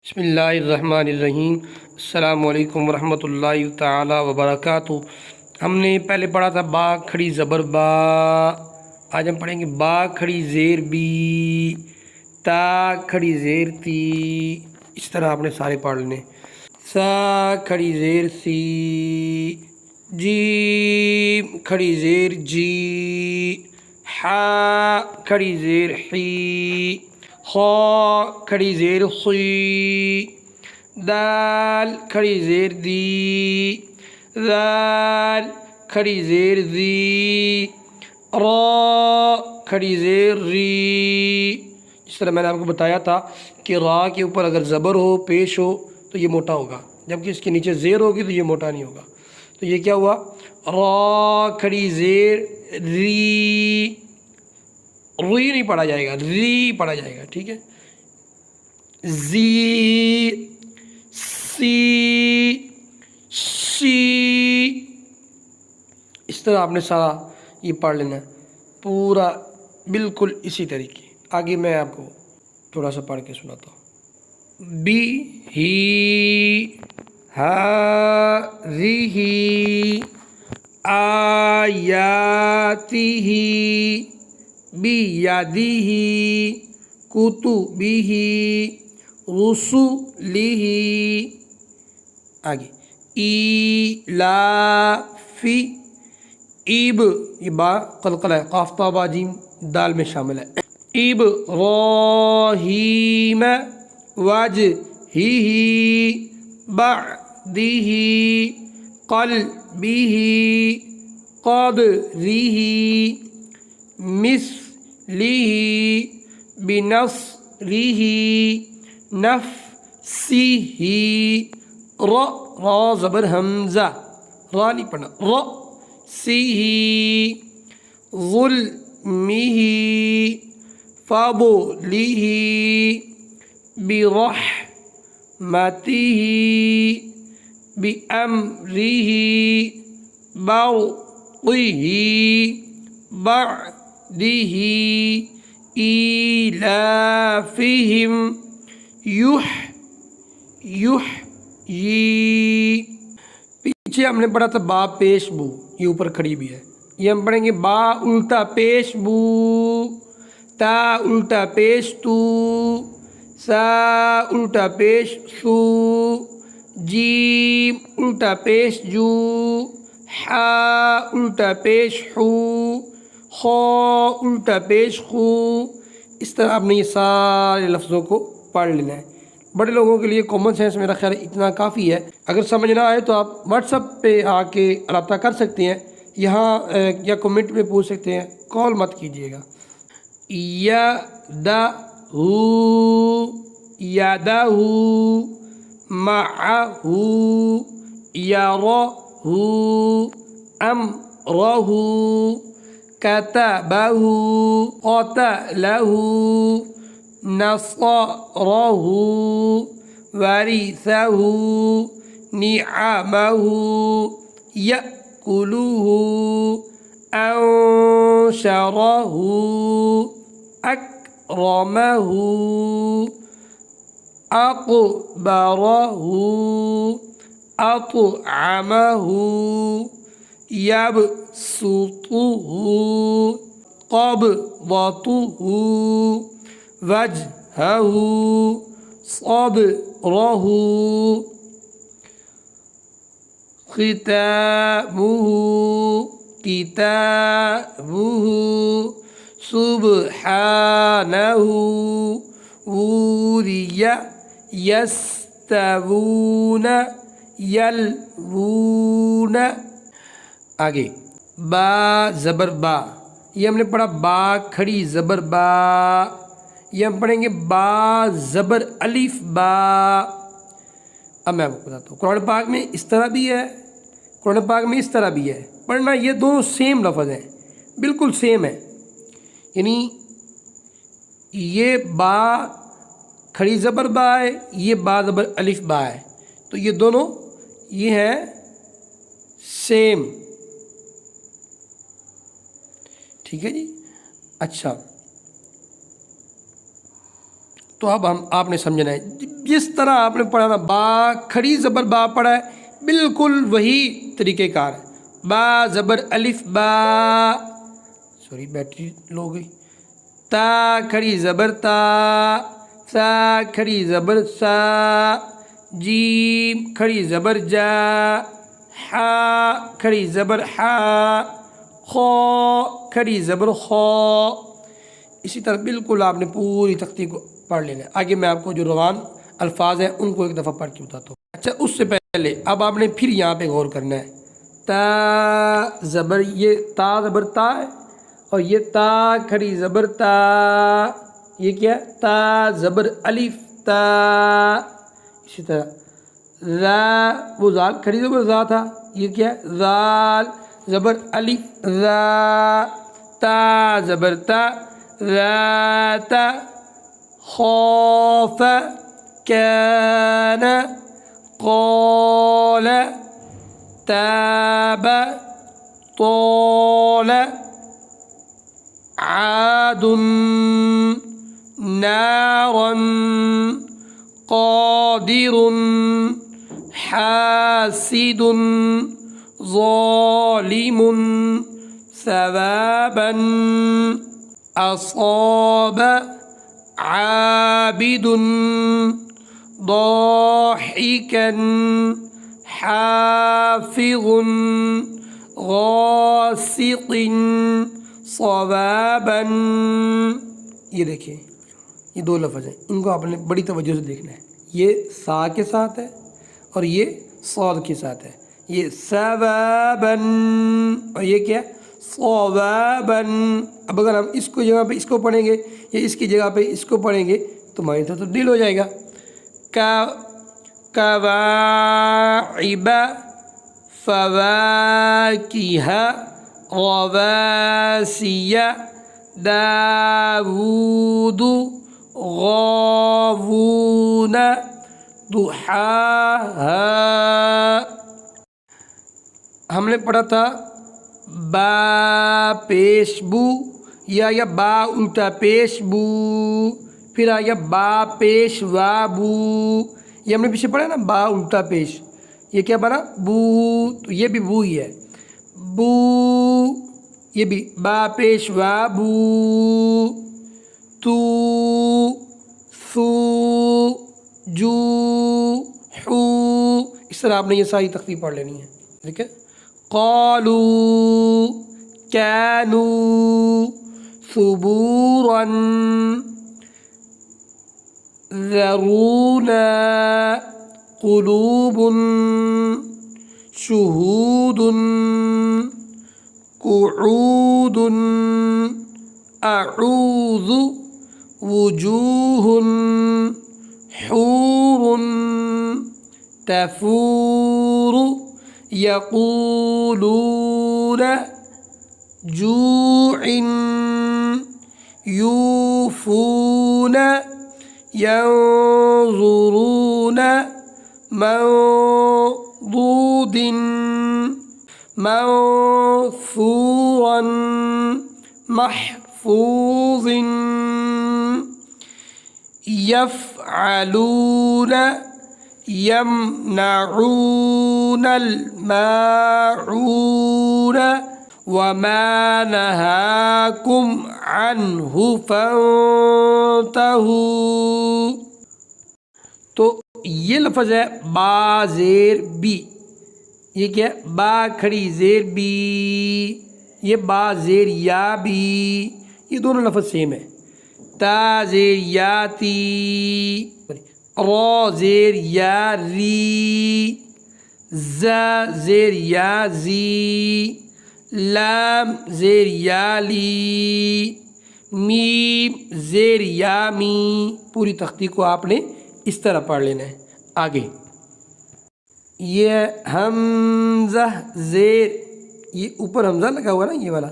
بسم اللہ الرحمن الرحیم۔ السلام علیکم ورحمۃ اللہ تعالی وبرکاتہ۔ ہم نے پہلے پڑھا تھا با کھڑی زبر با، آج ہم پڑھیں گے با کھڑی زیر بی، تا کھڑی زیر تی، اس طرح آپ نے سارے پڑھ لینے۔ سا کھڑی زیر سی، جیم کھڑی زیر جی، حا کھڑی زیر حی، خا کھڑی زیر خی، دال کھڑی زیر دی، ذال کھڑی زیر زی، را کھڑی زیر ری۔ جس طرح میں نے آپ کو بتایا تھا کہ را کے اوپر اگر زبر ہو پیش ہو تو یہ موٹا ہوگا، جبکہ اس کے نیچے زیر ہوگی تو یہ موٹا نہیں ہوگا۔ تو یہ کیا ہوا؟ را کھڑی زیر ری، روئی نہیں پڑھا جائے گا، ری پڑھا جائے گا، ٹھیک ہے۔ زی، سی، شی، اس طرح آپ نے سارا یہ پڑھ لینا ہے پورا بالکل اسی طریقے۔ آگے میں آپ کو تھوڑا سا پڑھ کے سناتا ہوں۔ بی ہی، ہا ذی، آیاتہ، بیدہ، کتبہ، رسلہ۔ آگے ایلاف، ایب، یہ با قلقلہ ہے، قاف تا با جیم دال میں شامل ہے۔ ابراہیم، وجہہ، بعدہ، قلبہ، قدرہ، مثلہ، بنصرہ، نفسہ، را زبر حمزہ، را نہیں پڑھنا، سہ، ظلمہ، فضلہ، برحمتہ، بأمرہ، برقہ، بعدہ، ایلافہم، یحیی۔ پیچھے ہم نے پڑھا تھا با پیش بو، یہ اوپر کھڑی بھی ہے۔ یہ ہم پڑھیں گے با الٹا پیش بو، تا الٹا پیش تو، سا الٹا پیش سو، جیم الٹا پیش جو، حا الٹا پیش حو، خا الٹا پیش خو۔ اس طرح آپ نے یہ سارے لفظوں کو پڑھ لینا ہے۔ بڑے لوگوں کے لیے کامن سینس میرا خیال اتنا کافی ہے۔ اگر سمجھ نہ آئے تو آپ واٹس ایپ پہ آ کے رابطہ کر سکتے ہیں، یہاں یا کمنٹ میں پوچھ سکتے ہیں، کال مت کیجیے گا۔ یدہ، یدہ، معہ، یرہ، امرہ، کتبہ، قتلہ، نصرہ، ورثہ، نعمہ، یأکلہ، انشرہ، اکرمہ، اقبرہ، اطعمہ، یبسطہ، قبضتہ، وجہہ، صدرہ، ختامہ، کتابہ، سبحانہ، وری، یستوون، یلوون۔ آگے با زبر با، یہ ہم نے پڑھا با کھڑی زبر با۔ یہ ہم پڑھیں گے با زبر الف با۔ اب میں آپ کو بتاتا ہوں، قرآن پاک میں اس طرح بھی ہے، قرآن پاک میں اس طرح بھی ہے پڑھنا۔ یہ دونوں سیم لفظ ہیں، بالکل سیم ہے، یعنی یہ با کھڑی زبر با ہے، یہ با زبر الف با ہے، تو یہ دونوں یہ ہیں سیم، ٹھیک ہے جی۔ اچھا، تو اب آپ نے سمجھنا ہے جس طرح آپ نے پڑھا نا، با کھڑی زبر با پڑھا ہے، بالکل وہی طریقہ کار ہے۔ با زبر الف با، سوری بیٹری لو ہو گئی۔ تا کھڑی زبر تا، سا کھڑی زبر سا، جیم کھڑی زبر جا، حا کھڑی زبر حا، خو کھڑی زبر خو۔ اسی طرح بالکل آپ نے پوری تختی کو پڑھ لینا ہے۔ آگے میں آپ کو جو روان الفاظ ہیں ان کو ایک دفعہ پڑھ کے بتاتا ہوں۔ اچھا اس سے پہلے اب آپ نے پھر یہاں پہ غور کرنا ہے۔ تا زبر، یہ تا زبر تا ہے، اور یہ تا کھڑی زبر تا، یہ کیا ہے؟ تا زبر الف تا۔ اسی طرح را، وہ زال کھڑی زبر زا تھا، یہ کیا ہے؟ زال زبر الف را، تا زبر تا، ذات، خوف، كان، قال، تاب، طال، عاد، نارا، قادر، حاسد، ظالم، ثوابا، أصاب، عابد، ضاحكا، حافظ، غاسق، صوابا۔ یہ دیکھیں یہ دو لفظ ہیں، ان کو آپ نے بڑی توجہ سے دیکھنا ہے۔ یہ سا کے ساتھ ہے اور یہ صاد کے ساتھ ہے۔ یہ ثوابا اور یہ کیا؟ صوابا۔ اب اگر ہم اس کو جگہ پہ اس کو پڑھیں گے یا اس کی جگہ پہ اس کو پڑھیں گے تو معنی تو تبدیل ہو جائے گا۔ کواعب، فواکہ، غواسی، داود، غاوون، ضحاہا۔ ہم نے پڑھا تھا با پیش بو، یہ آیا با الٹا پیش بو، پھر آیا با پیش وا بو۔ یہ ہم نے پیچھے پڑھا نا با الٹا پیش، یہ کیا بنا؟ بو، تو یہ بھی بو ہی ہے، بو۔ یہ بھی با پیش وا بو، تو، ثو، جو، حو۔ اس طرح آپ نے یہ ساری تخفیف پڑھ لینی ہے، ٹھیک ہے۔ قالوا، كانوا، ثبورا، ذرونا، قلوب، شهود، قعود، أعوذ، وجوه، حور، تفور، يقولون، جوع، يوفون، ينظرون، منضود، منثورا، محفوظ، يفعلون، يمنعون، الماعون، وما نهاكم عنه فانتهوا۔ تو یہ لفظ ہے با زیر بی، یہ کیا ہے؟ با کھڑی زیر بی، یہ با زیر یا بی، یہ دونوں لفظ سیم ہے۔ تا زیر یا تی، را زیر یا ری، زا زیر یا زی، لام زیر یا لی، میم زیر یا می۔ پوری تختی کو آپ نے اس طرح پڑھ لینا ہے۔ آگے یہ حمزہ زیر، یہ اوپر حمزہ لگا ہوا نا یہ والا،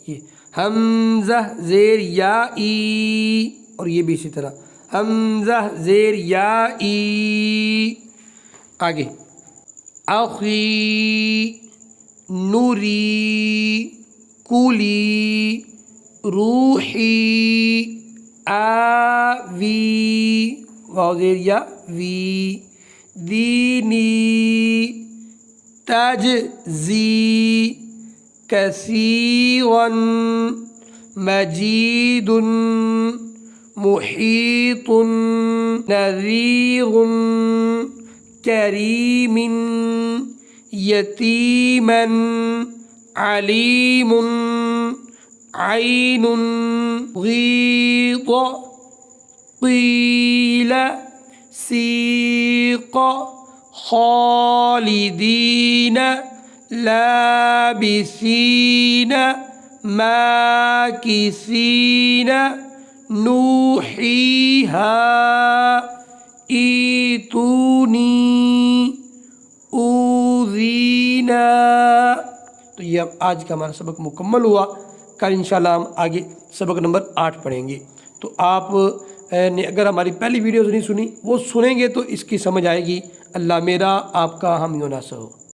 یہ حمزہ زیر یا ای، اور یہ بھی اسی طرح حمزہ زیر یا ای۔ آگے اخی، نوری، کولی، روحی، آوی واو زیر یا وی دینی تجزی کثیرا مجید محیط نذیر کریم یتیما علیم عین غیض قیل سیق خالدین لابثین ماکثین نوحیہا ایتونی اوذینا۔ تو یہ اب آج کا ہمارا سبق مکمل ہوا۔ کل انشاءاللہ ہم آگے سبق نمبر 8 پڑھیں گے۔ تو آپ نے اگر ہماری پہلی ویڈیوز نہیں سنی وہ سنیں گے تو اس کی سمجھ آئے گی۔ اللہ میرا آپ کا حامی و ناصر ہو۔